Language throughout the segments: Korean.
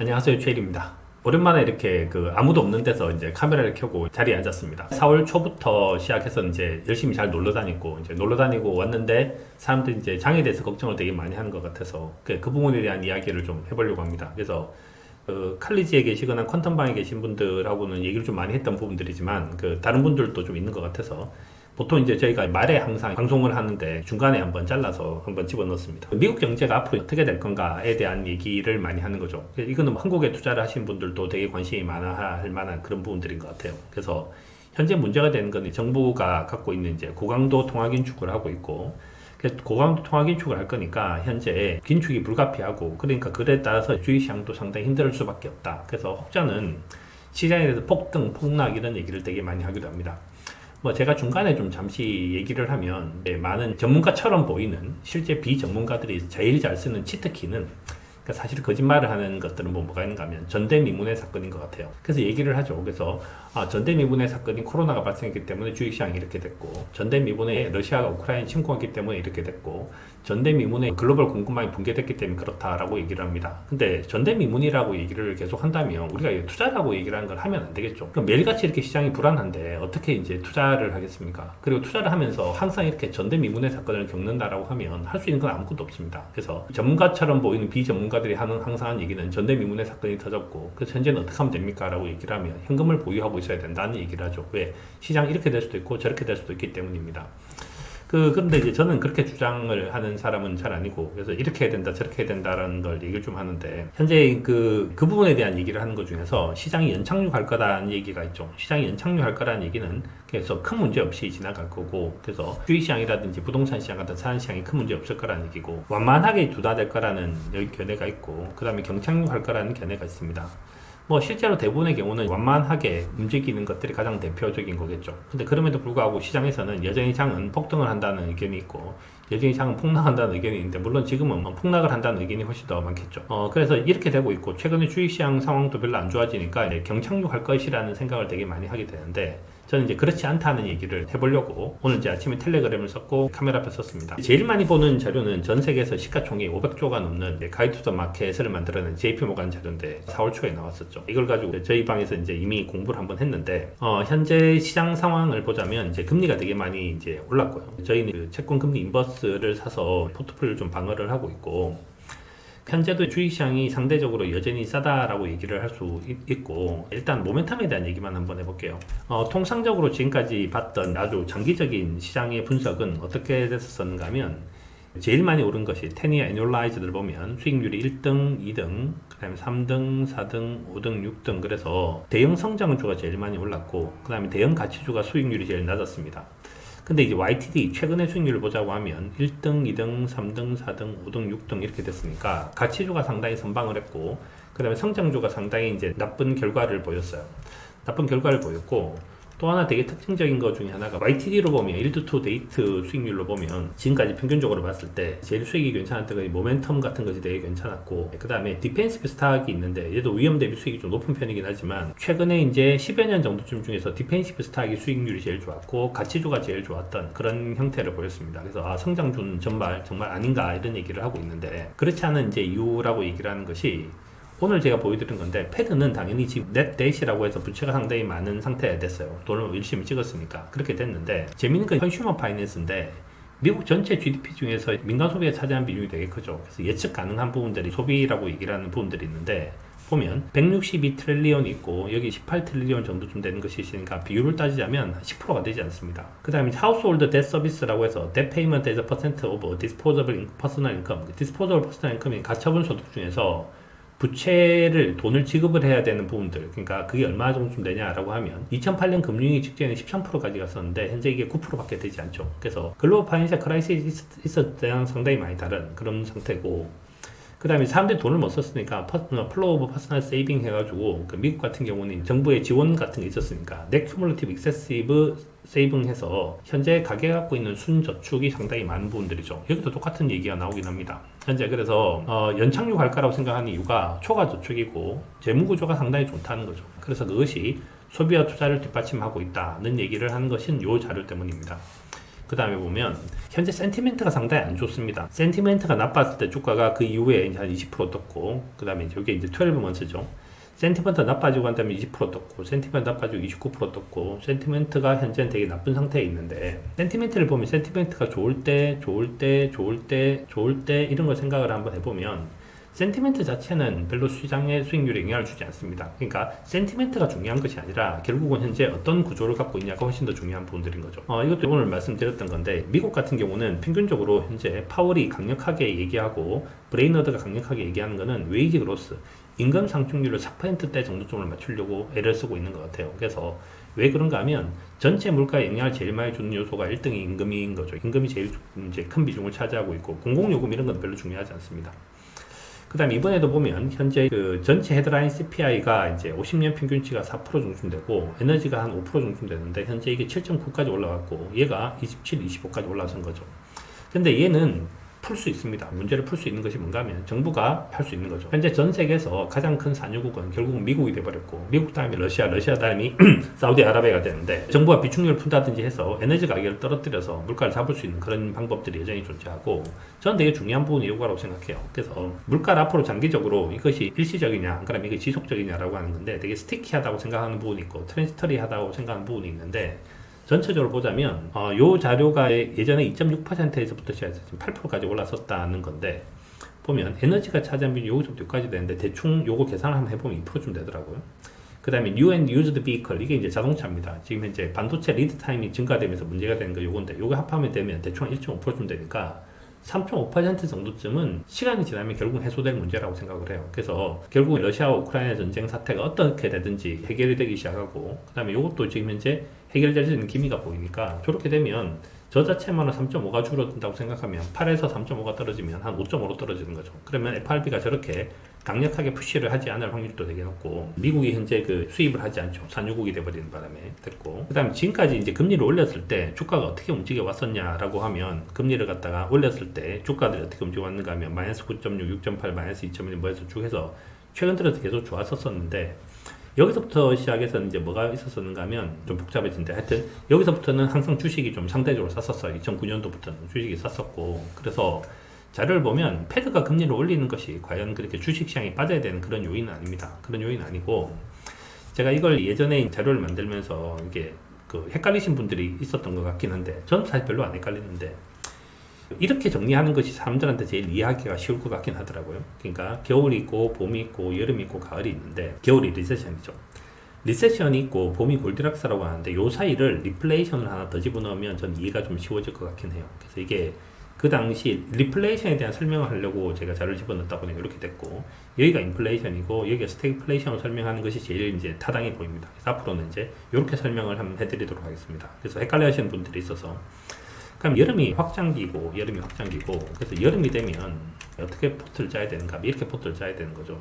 안녕하세요, 최일입니다. 오랜만에 이렇게 아무도 없는 데서 이제 카메라를 켜고 자리에 앉았습니다. 4월 초부터 시작해서 이제 열심히 잘 놀러 다니고 이제 놀러 다니고 왔는데 사람들이 이제 장에 대해서 걱정을 되게 많이 하는 것 같아서 그 부분에 대한 이야기를 좀 해보려고 합니다. 그래서 칼리지에 계시거나 퀀텀방에 계신 분들하고는 얘기를 좀 많이 했던 부분들이지만 다른 분들도 좀 있는 것 같아서 보통 이제 저희가 말에 항상 방송을 하는데 중간에 한번 잘라서 한번 집어넣습니다. 미국 경제가 앞으로 어떻게 될 건가에 대한 얘기를 많이 하는 거죠. 이거는 한국에 투자를 하신 분들도 되게 관심이 많아 할 만한 그런 부분들인 것 같아요. 그래서 현재 문제가 되는 건 정부가 갖고 있는 이제 고강도 통화 긴축을 하고 있고, 고강도 통화 긴축을 할 거니까 현재 긴축이 불가피하고, 그러니까 그에 따라서 주식시장도 상당히 힘들 수밖에 없다. 그래서 혹자는 시장에 대해서 폭등, 폭락 이런 얘기를 되게 많이 하기도 합니다. 제가 중간에 좀 잠시 얘기를 하면 많은 전문가처럼 보이는 실제 비전문가들이 제일 잘 쓰는 치트키는 사실 거짓말을 하는 것들은 뭐가 있는가 하면 전대미문의 사건인 것 같아요. 그래서 얘기를 하죠. 그래서 전대미문의 사건이 코로나가 발생했기 때문에 주식시장이 이렇게 됐고, 전대미문에 러시아가 우크라이나 침공했기 때문에 이렇게 됐고, 전대미문에 글로벌 공급망이 붕괴됐기 때문에 그렇다라고 얘기를 합니다. 근데 전대미문이라고 얘기를 계속 한다면 우리가 투자라고 얘기를 하는 걸 하면 안 되겠죠. 그럼 매일같이 이렇게 시장이 불안한데 어떻게 이제 투자를 하겠습니까? 그리고 투자를 하면서 항상 이렇게 전대미문의 사건을 겪는다라고 하면 할 수 있는 건 아무것도 없습니다. 그래서 전문가처럼 보이는 비전문가들이 하는 항상 하는 얘기는 전대미문의 사건이 터졌고, 그래서 현재는 어떻게 하면 됩니까? 라고 얘기를 하면 현금을 보유하고 있어야 된다는 얘기를 하죠. 왜? 시장이 이렇게 될 수도 있고 저렇게 될 수도 있기 때문입니다. 그런데 이제 저는 그렇게 주장을 하는 사람은 잘 아니고, 그래서 이렇게 해야 된다, 저렇게 해야 된다라는 걸 얘기를 좀 하는데, 현재 그 부분에 대한 얘기를 하는 것 중에서 시장이 연착륙할 거다라는 얘기가 있죠. 시장이 연착륙할 거라는 얘기는 그래서 큰 문제 없이 지나갈 거고, 그래서 주식시장이라든지 부동산 시장 같은 사안시장이 큰 문제 없을 거라는 얘기고, 완만하게 둔화될 거라는 견해가 있고, 그 다음에 경착륙할 거라는 견해가 있습니다. 실제로 대부분의 경우는 완만하게 움직이는 것들이 가장 대표적인 거겠죠. 근데 그럼에도 불구하고 시장에서는 여전히 장은 폭등을 한다는 의견이 있고, 여전히 장은 폭락한다는 의견이 있는데, 물론 지금은 폭락을 한다는 의견이 훨씬 더 많겠죠. 그래서 이렇게 되고 있고, 최근에 주식시장 상황도 별로 안 좋아지니까 경착륙할 것이라는 생각을 되게 많이 하게 되는데, 저는 이제 그렇지 않다는 얘기를 해보려고 오늘 이제 아침에 텔레그램을 썼고 카메라 앞에 썼습니다. 제일 많이 보는 자료는 전 세계에서 시가총액 500조가 넘는 가이드 투 더 마켓을 만들어낸 JP모간 자료인데 4월 초에 나왔었죠. 이걸 가지고 저희 방에서 이제 이미 공부를 한번 했는데, 현재 시장 상황을 보자면 이제 금리가 되게 많이 이제 올랐고요. 저희는 채권 금리 인버스를 사서 포트폴리오를 좀 방어를 하고 있고, 현재도 주식시장이 상대적으로 여전히 싸다라고 얘기를 할 수 있고, 일단 모멘텀에 대한 얘기만 한번 해볼게요. 통상적으로 지금까지 봤던 아주 장기적인 시장의 분석은 어떻게 됐었는가 하면, 제일 많이 오른 것이 10year annualize를 보면 수익률이 1등, 2등, 그 다음에 3등, 4등, 5등, 6등, 그래서 대형 성장주가 제일 많이 올랐고, 그 다음에 대형 가치주가 수익률이 제일 낮았습니다. 근데 이제 YTD 최근의 수익률을 보자고 하면 1등, 2등, 3등, 4등, 5등, 6등 이렇게 됐으니까 가치주가 상당히 선방을 했고, 그 다음에 성장주가 상당히 이제 나쁜 결과를 보였어요. 나쁜 결과를 보였고, 또 하나 되게 특징적인 것 중에 하나가 YTD로 보면 일드 투 데이트 수익률로 보면 지금까지 평균적으로 봤을 때 제일 수익이 괜찮았던 건 모멘텀 같은 것이 되게 괜찮았고, 그 다음에 디펜시브 스탁이 있는데 얘도 위험 대비 수익이 좀 높은 편이긴 하지만, 최근에 이제 10여 년 정도쯤 중에서 디펜시브 스탁이 수익률이 제일 좋았고 가치주가 제일 좋았던 그런 형태를 보였습니다. 그래서 성장주는 정말 아닌가 이런 얘기를 하고 있는데, 그렇지 않은 이제 이유라고 얘기를 하는 것이 오늘 제가 보여드린 건데, 패드는 당연히 지금 넷 데이시라고 해서 부채가 상당히 많은 상태가 됐어요. 돈을 열심히 찍었으니까 그렇게 됐는데, 재밌는 건 컨슈머 파이낸스인데 미국 전체 GDP 중에서 민간 소비에 차지하는 비중이 되게 크죠. 그래서 예측 가능한 부분들이 소비라고 얘기를 하는 부분들이 있는데, 보면 162 트릴리언이 있고 여기 18 트릴리언 정도쯤 되는 것이 있으니까 비율을 따지자면 10%가 되지 않습니다. 그 다음에 하우스홀드 뎃 서비스라고 해서 debt payment as a percent of disposable personal income, disposable personal income이 가처분 소득 중에서 부채를 돈을 지급을 해야 되는 부분들, 그러니까 그게 얼마 정도쯤 되냐라고 하면 2008년 금융위기 직전에 13%까지 갔었는데 현재 이게 9%밖에 되지 않죠. 그래서 글로벌 파이낸셜 크라이시스 있었을 때랑 상당히 많이 다른 그런 상태고, 그 다음에 사람들이 돈을 못 썼으니까 플로우 오브 퍼스널 세이빙 해가지고 미국 같은 경우는 정부의 지원 같은 게 있었으니까 넥 큐뮬러티브 익세시브 세이빙 해서 현재 가계 갖고 있는 순저축이 상당히 많은 부분들이죠. 여기도 똑같은 얘기가 나오긴 합니다. 현재 그래서 연착륙할 거라고 생각하는 이유가 초과저축이고 재무구조가 상당히 좋다는 거죠. 그래서 그것이 소비와 투자를 뒷받침하고 있다는 얘기를 하는 것은 이 자료 때문입니다. 그 다음에 보면 현재 센티멘트가 상당히 안 좋습니다. 센티멘트가 나빴을 때 주가가 그 이후에 이제 한 20% 떴고, 그 다음에 이게 이제 12months죠. 센티멘트가 나빠지고 한 다음에 20% 떴고, 센티멘트 나빠지고 29% 떴고, 센티멘트가 현재는 되게 나쁜 상태에 있는데, 센티멘트를 보면 센티멘트가 좋을 때 이런 걸 생각을 한번 해보면 센티멘트 자체는 별로 시장의 수익률에 영향을 주지 않습니다. 그러니까 센티멘트가 중요한 것이 아니라 결국은 현재 어떤 구조를 갖고 있냐가 훨씬 더 중요한 부분들인 거죠. 이것도 오늘 말씀드렸던 건데, 미국 같은 경우는 평균적으로 현재 파월이 강력하게 얘기하고 브레이너드가 강력하게 얘기하는 거는 웨이지 그로스, 임금 상승률을 4%대 정도점을 맞추려고 애를 쓰고 있는 것 같아요. 그래서 왜 그런가 하면 전체 물가에 영향을 제일 많이 주는 요소가 1등이 임금인 거죠. 임금이 제일 이제 큰 비중을 차지하고 있고, 공공요금 이런 건 별로 중요하지 않습니다. 그 다음에 이번에도 보면 현재 그 전체 헤드라인 CPI가 이제 50년 평균치가 4% 정도 되고, 에너지가 한 5% 정도 되는데 현재 이게 7.9까지 올라갔고, 얘가 27, 25까지 올라선 거죠. 근데 얘는 풀 수 있습니다. 문제를 풀 수 있는 것이 뭔가 하면 정부가 할 수 있는 거죠. 현재 전 세계에서 가장 큰 산유국은 결국은 미국이 돼버렸고, 미국 다음에 러시아 다음이 사우디아라비아가 되는데, 정부가 비축률을 푼다든지 해서 에너지 가격을 떨어뜨려서 물가를 잡을 수 있는 그런 방법들이 여전히 존재하고, 저는 되게 중요한 부분이 이거라고 생각해요. 그래서 물가를 앞으로 장기적으로 이것이 일시적이냐, 그다음에 이게 지속적이냐라고 하는 건데, 되게 스티키하다고 생각하는 부분이 있고 트랜지터리하다고 생각하는 부분이 있는데, 전체적으로 보자면 요 자료가 예전에 2.6%에서부터 시작해서 지금 8%까지 올라섰다는 건데, 보면 에너지가 차지한 비율이 여기서부터 여기까지 되는데 대충 요거 계산을 한번 해보면 2%쯤 되더라고요. 그 다음에 New and Used Vehicle, 이게 이제 자동차입니다. 지금 현재 반도체 리드 타임이 증가되면서 문제가 되는 거 요건데, 요거 합하면 되면 대충 1.5%쯤 되니까 3.5% 정도쯤은 시간이 지나면 결국 해소될 문제라고 생각을 해요. 그래서 결국 러시아와 우크라이나 전쟁 사태가 어떻게 되든지 해결이 되기 시작하고, 그 다음에 이것도 지금 현재 해결될 수 있는 기미가 보이니까, 저렇게 되면 저 자체만은 3.5가 줄어든다고 생각하면 8에서 3.5가 떨어지면 한 5.5로 떨어지는 거죠. 그러면 FRB가 저렇게 강력하게 푸시를 하지 않을 확률도 되게 높고, 미국이 현재 그 수입을 하지 않죠. 산유국이 돼버리는 바람에 됐고, 그 다음에 지금까지 이제 금리를 올렸을 때 주가가 어떻게 움직여 왔었냐라고 하면, 금리를 갖다가 올렸을 때 주가들이 어떻게 움직여 왔는가 하면 마이너스 9.6, 6.8, 마이너스 2.1 뭐 해서 쭉 해서 최근 들어서 계속 좋았었는데, 여기서부터 시작해서 이제 뭐가 있었는가 하면 좀 복잡해진데, 하여튼 여기서부터는 항상 주식이 좀 상대적으로 쌌었어요. 2009년도부터는 주식이 쌌었고, 그래서 자료를 보면 패드가 금리를 올리는 것이 과연 그렇게 주식시장이 빠져야 되는 그런 요인은 아닙니다. 그런 요인은 아니고, 제가 이걸 예전에 자료를 만들면서 이게 그 헷갈리신 분들이 있었던 것 같긴 한데, 저는 사실 별로 안 헷갈리는데, 이렇게 정리하는 것이 사람들한테 제일 이해하기가 쉬울 것 같긴 하더라고요. 그러니까 겨울이 있고 봄이 있고 여름이 있고 가을이 있는데, 겨울이 리세션이죠. 리세션이 있고 봄이 골디락스라고 하는데, 요 사이를 리플레이션을 하나 더 집어넣으면 전 이해가 좀 쉬워질 것 같긴 해요. 그래서 이게 그 당시 리플레이션에 대한 설명을 하려고 제가 자료를 집어넣었다 보니 이렇게 됐고, 여기가 인플레이션이고 여기가 스태그플레이션을 설명하는 것이 제일 이제 타당해 보입니다. 그래서 앞으로는 이제 이렇게 설명을 한번 해드리도록 하겠습니다. 그래서 헷갈려 하시는 분들이 있어서, 그럼 여름이 확장기고 그래서 여름이 되면 어떻게 포트를 짜야 되는가, 이렇게 포트를 짜야 되는 거죠.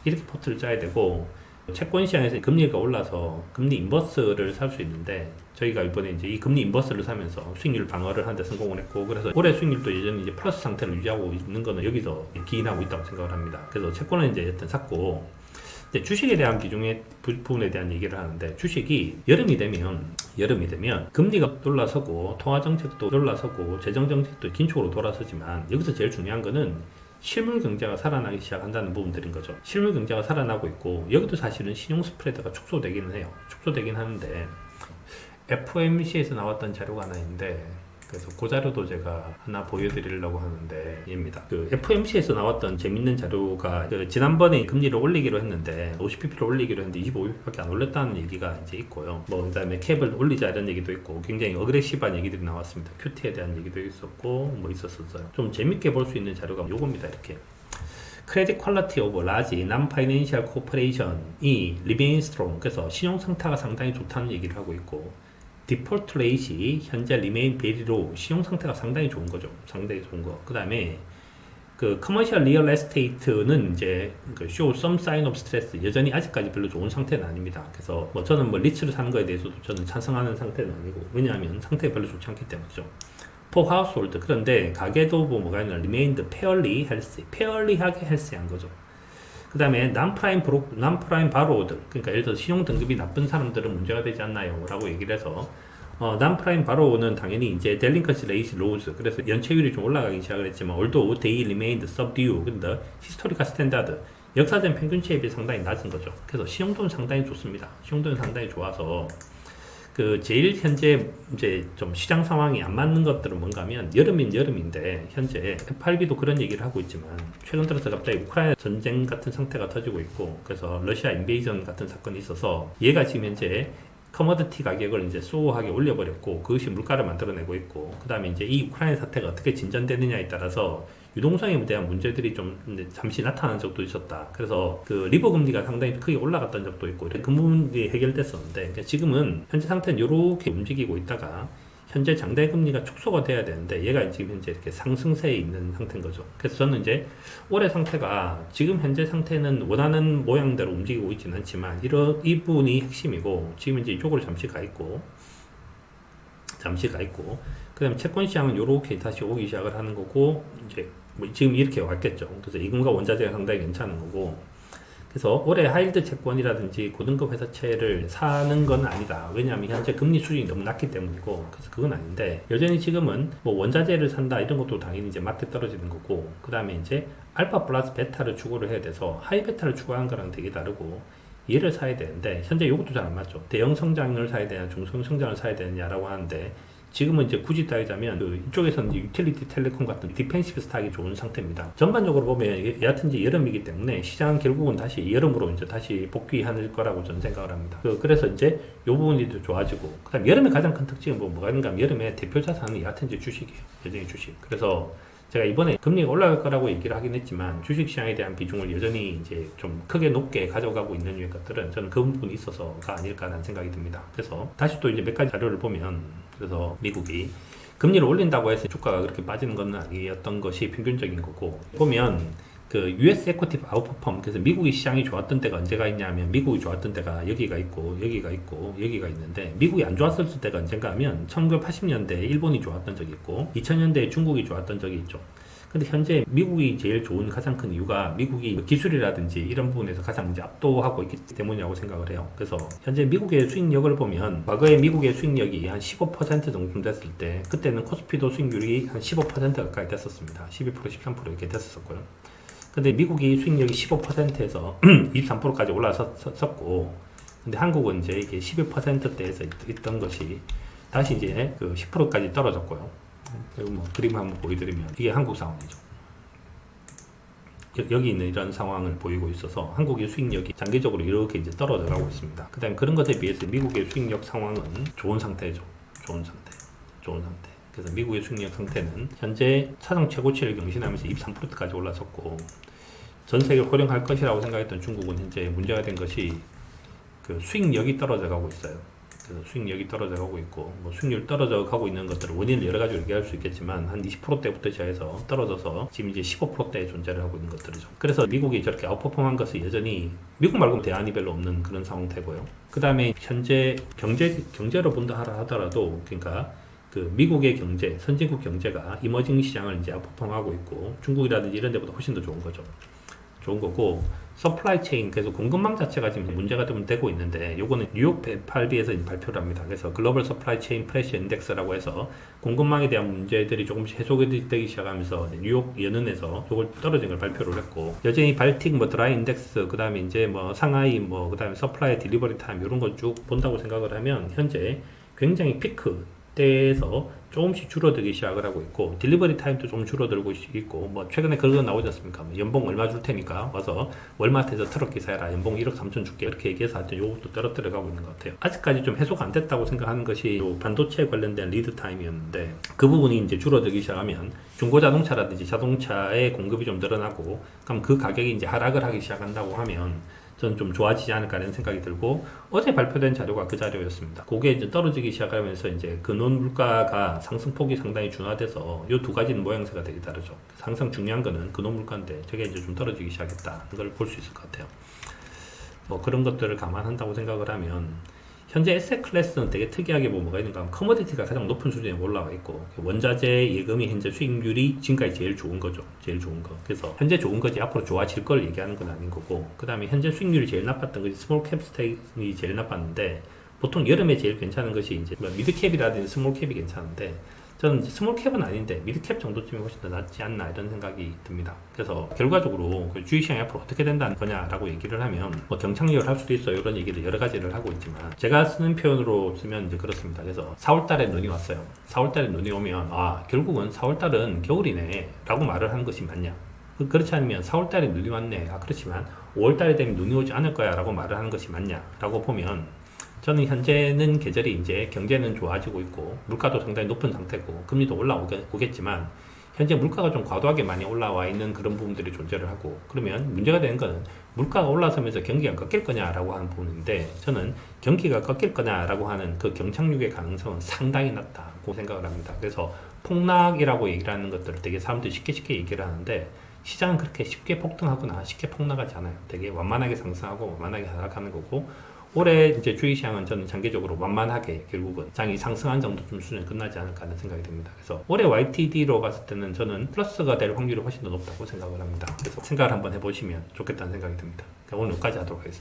이렇게 포트를 짜야 되고, 채권 시장에서 금리가 올라서 금리 인버스를 살 수 있는데, 저희가 이번에 이제 이 금리 인버스를 사면서 수익률 방어를 하는데 성공을 했고, 그래서 올해 수익률도 여전히 이제 플러스 상태를 유지하고 있는 거는 여기서 기인하고 있다고 생각을 합니다. 그래서 채권은 이제 여튼 샀고, 이제 주식에 대한 비중의 부분에 대한 얘기를 하는데, 주식이 여름이 되면 금리가 올라서고 통화정책도 올라서고 재정정책도 긴축으로 돌아서지만, 여기서 제일 중요한 거는 실물 경제가 살아나기 시작한다는 부분들인 거죠. 실물 경제가 살아나고 있고, 여기도 사실은 신용 스프레드가 축소되기는 해요. 축소되긴 하는데, FOMC에서 나왔던 자료가 하나 있는데, 그래서 그 자료도 제가 하나 보여드리려고 하는데, 얘입니다. 그 FOMC에서 나왔던 재밌는 자료가, 그 지난번에 금리를 올리기로 했는데 50pp를 올리기로 했는데 25pp밖에 안 올렸다는 얘기가 이제 있고요. 뭐 그다음에 캡을 올리자 이런 얘기도 있고, 굉장히 어그레시브한 얘기들이 나왔습니다. QT에 대한 얘기도 있었고 뭐 있었어요. 좀 재밌게 볼 수 있는 자료가 요겁니다. 이렇게 크레딧 퀄리티 오브 라지 non financial corporation이 remain strong, 그래서 신용 상태가 상당히 좋다는 얘기를 하고 있고, 디폴트 레이시 현재 리메인 베리로 신용 상태가 상당히 좋은 거죠. 상당히 좋은 거. 그 다음에 그 커머셜 리얼 에스테이트는 이제 그 show some sign of stress, 여전히 아직까지 별로 좋은 상태는 아닙니다. 그래서 뭐 저는 뭐 리츠를 사는 거에 대해서도 저는 찬성하는 상태는 아니고, 왜냐하면 상태가 별로 좋지 않기 때문이죠. for household, 그런데 가게도 뭐가 아니라 remained fairly healthy, fairly하게 헬스한 거죠. 그 다음에 non-prime borrowed, 그러니까 예를 들어서 신용 등급이 나쁜 사람들은 문제가 되지 않나요? 라고 얘기를 해서, 난프라임 바로는 당연히 이제 델링컨시 레이시 로즈, 그래서 연체율이 좀 올라가기 시작을 했지만 although they remained subdued, 근데 히스토리카 스탠다드 역사적 평균치에 비해 상당히 낮은 거죠. 그래서 시용도는 상당히 좋습니다. 시용도는 상당히 좋아서 제일 현재 이제 좀 시장 상황이 안 맞는 것들은 뭔가면 여름인 여름인데 현재 FRB도 그런 얘기를 하고 있지만 최근 들어서 갑자기 우크라이나 전쟁 같은 상태가 터지고 있고, 그래서 러시아 인베이전 같은 사건이 있어서 얘가 지금 현재 커머디티 가격을 이제 쏘하게 올려버렸고 그것이 물가를 만들어내고 있고, 그 다음에 이제 이 우크라이나 사태가 어떻게 진전되느냐에 따라서 유동성에 대한 문제들이 좀 잠시 나타난 적도 있었다. 그래서 리버 금리가 상당히 크게 올라갔던 적도 있고 그 부분이 해결됐었는데, 그러니까 지금은 현재 상태는 이렇게 움직이고 있다가 현재 장대 금리가 축소가 돼야 되는데 얘가 지금 현재 이렇게 상승세에 있는 상태인 거죠. 그래서 저는 이제 올해 상태가 지금 현재 상태는 원하는 모양대로 움직이고 있지는 않지만 이 부분이 핵심이고, 지금 이제 이쪽으로 잠시 가 있고 그 다음에 채권 시장은 이렇게 다시 오기 시작을 하는 거고, 이제 지금 이렇게 왔겠죠. 그래서 이금과 원자재가 상당히 괜찮은 거고, 그래서 올해 하이힐드 채권이라든지 고등급 회사채를 사는 건 아니다. 왜냐하면 현재 금리 수준이 너무 낮기 때문이고, 그래서 그건 아닌데, 여전히 지금은 뭐 원자재를 산다 이런 것도 당연히 이제 맞게 떨어지는 거고, 그 다음에 이제 알파 플러스 베타를 추구를 해야 돼서 하이 베타를 추구하는 거랑 되게 다르고, 얘를 사야 되는데 현재 이것도 잘 안 맞죠. 대형 성장을 사야 되냐 중소형 성장을 사야 되느냐라고 하는데, 지금은 이제 굳이 따지자면 이쪽에서는 유틸리티 텔레콤 같은 디펜시브 스탁이 좋은 상태입니다. 전반적으로 보면 여하튼 이제 여름이기 때문에 시장은 결국은 다시 여름으로 이제 다시 복귀할 거라고 저는 생각을 합니다. 그래서 이제 이 부분이 더 좋아지고, 그다음 여름의 가장 큰 특징은 뭐가 있는가 하면 여름에 대표 자산은 여하튼 이제 주식이에요. 여전히 주식. 그래서 제가 이번에 금리가 올라갈 거라고 얘기를 하긴 했지만 주식시장에 대한 비중을 여전히 이제 좀 크게 높게 가져가고 있는 유의 것들은 저는 그 부분이 있어서가 아닐까라는 생각이 듭니다. 그래서 다시 또 이제 몇 가지 자료를 보면, 그래서 미국이 금리를 올린다고 해서 주가가 그렇게 빠지는 건 아니었던 것이 평균적인 거고, 보면 US 에코티 아웃퍼폼, 그래서 미국이 시장이 좋았던 때가 언제가 있냐면 미국이 좋았던 때가 여기가 있고 여기가 있고 여기가 있는데, 미국이 안 좋았을 때가 언젠가 하면 1980년대에 일본이 좋았던 적이 있고 2000년대에 중국이 좋았던 적이 있죠. 근데 현재 미국이 제일 좋은 가장 큰 이유가 미국이 기술이라든지 이런 부분에서 가장 이제 압도하고 있기 때문이라고 생각을 해요. 그래서 현재 미국의 수익력을 보면 과거에 미국의 수익력이 한 15% 정도 됐을 때 그때는 코스피도 수익률이 한 15% 가까이 됐었습니다. 12% 13% 이렇게 됐었고요. 근데 미국이 수익력이 15%에서 23%까지 올라섰고, 근데 한국은 이제 이게 12%대에서 있던 것이 다시 이제 10%까지 떨어졌고요. 뭐 그림 한번 보여드리면 이게 한국 상황이죠. 여기 있는 이런 상황을 보이고 있어서 한국의 수익력이 장기적으로 이렇게 이제 떨어져 가고 있습니다. 그 다음에 그런 것에 비해서 미국의 수익력 상황은 좋은 상태죠. 좋은 상태. 그래서 미국의 수익력 상태는 현재 사상 최고치를 경신하면서 23%까지 올라섰고, 전 세계를 호령할 것이라고 생각했던 중국은 현재 문제가 된 것이 수익력이 떨어져 가고 있어요. 그래서 수익력이 떨어져 가고 있고, 뭐 수익률 떨어져 가고 있는 것들을 원인을 여러 가지로 얘기할 수 있겠지만 한 20%대부터 시작해서 떨어져서 지금 이제 15%대에 존재를 하고 있는 것들이죠. 그래서 미국이 저렇게 아웃퍼폼한 것은 여전히 미국 말고는 대안이 별로 없는 그런 상태고요. 그 다음에 현재 경제로 본다 하더라도, 그러니까 미국의 경제, 선진국 경제가 이머징 시장을 이제 아웃퍼폼하고 있고, 중국이라든지 이런 데보다 훨씬 더 좋은 거죠. 좋은 거고, 서플라이 체인, 그래서 공급망 자체가 지금 문제가 좀 되고 있는데, 요거는 뉴욕 FRB에서 발표를 합니다. 그래서 글로벌 서플라이 체인 프레셔 인덱스라고 해서 공급망에 대한 문제들이 조금씩 해소가 되기 시작하면서 뉴욕 연은에서 요걸 떨어진 걸 발표를 했고, 여전히 발틱 드라이 인덱스, 그 다음에 이제 상하이 그 다음에 서플라이 딜리버리 타임 이런 걸 쭉 본다고 생각을 하면 현재 굉장히 피크 때에서 조금씩 줄어들기 시작을 하고 있고, 딜리버리 타임도 좀 줄어들고 있고, 최근에 그런 거 나오지 않습니까? 연봉 얼마 줄 테니까 와서 월마트에서 트럭 기사해라, 연봉 1억 3천 줄게, 이렇게 얘기해서 하여튼 요것도 떨어뜨려 가고 있는 것 같아요. 아직까지 좀 해소가 안 됐다고 생각하는 것이 반도체에 관련된 리드 타임이었는데, 그 부분이 이제 줄어들기 시작하면 중고 자동차라든지 자동차의 공급이 좀 늘어나고, 그럼 그 가격이 이제 하락을 하기 시작한다고 하면 저는 좀 좋아지지 않을까라는 생각이 들고, 어제 발표된 자료가 그 자료였습니다. 그게 이제 떨어지기 시작하면서 이제 근원 물가가 상승폭이 상당히 준화돼서 이 두 가지는 모양새가 되게 다르죠. 항상 중요한 거는 근원 물가인데 저게 이제 좀 떨어지기 시작했다, 이걸 볼 수 있을 것 같아요. 그런 것들을 감안한다고 생각을 하면 현재 에셋 클래스는 되게 특이하게 뭐가 있는가 하면 커머디티가 가장 높은 수준에 올라와 있고, 원자재 예금이 현재 수익률이 지금까지 제일 좋은 거죠. 제일 좋은 거. 그래서 현재 좋은 거지 앞으로 좋아질 걸 얘기하는 건 아닌 거고, 그 다음에 현재 수익률이 제일 나빴던 것이 스몰 캡 스테이션이 제일 나빴는데, 보통 여름에 제일 괜찮은 것이 이제 뭐 미드캡이라든지 스몰캡이 괜찮은데 저는 이제 스몰캡은 아닌데 미드캡 정도쯤이 훨씬 더 낫지 않나 이런 생각이 듭니다. 그래서 결과적으로 그 주식시장이 앞으로 어떻게 된다는 거냐라고 얘기를 하면 뭐 경착륙을 할 수도 있어요. 이런 얘기를 여러 가지를 하고 있지만 제가 쓰는 표현으로 쓰면 이제 그렇습니다. 그래서 4월달에 눈이 왔어요. 4월달에 눈이 오면 결국은 4월달은 겨울이네 라고 말을 하는 것이 맞냐, 그렇지 않으면 4월달에 눈이 왔네, 그렇지만 5월달에 되면 눈이 오지 않을 거야 라고 말을 하는 것이 맞냐 라고 보면 저는 현재는 계절이 이제 경제는 좋아지고 있고 물가도 상당히 높은 상태고 금리도 올라오겠지만 현재 물가가 좀 과도하게 많이 올라와 있는 그런 부분들이 존재를 하고, 그러면 문제가 되는 것은 물가가 올라서면서 경기가 꺾일 거냐라고 하는 부분인데, 저는 경기가 꺾일 거냐라고 하는 그 경착륙의 가능성은 상당히 낮다고 생각을 합니다. 그래서 폭락이라고 얘기를 하는 것들을 되게 사람들이 쉽게 얘기를 하는데, 시장은 그렇게 쉽게 폭등하거나 쉽게 폭락하지 않아요. 되게 완만하게 상승하고 완만하게 하락하는 거고, 올해 이제 주식시장은 저는 장기적으로 완만하게 결국은 장이 상승한 정도쯤 수준에 끝나지 않을까 하는 생각이 듭니다. 그래서 올해 YTD로 봤을 때는 저는 플러스가 될 확률이 훨씬 더 높다고 생각을 합니다. 그래서 생각을 한번 해보시면 좋겠다는 생각이 듭니다. 오늘 여기까지 하도록 하겠습니다.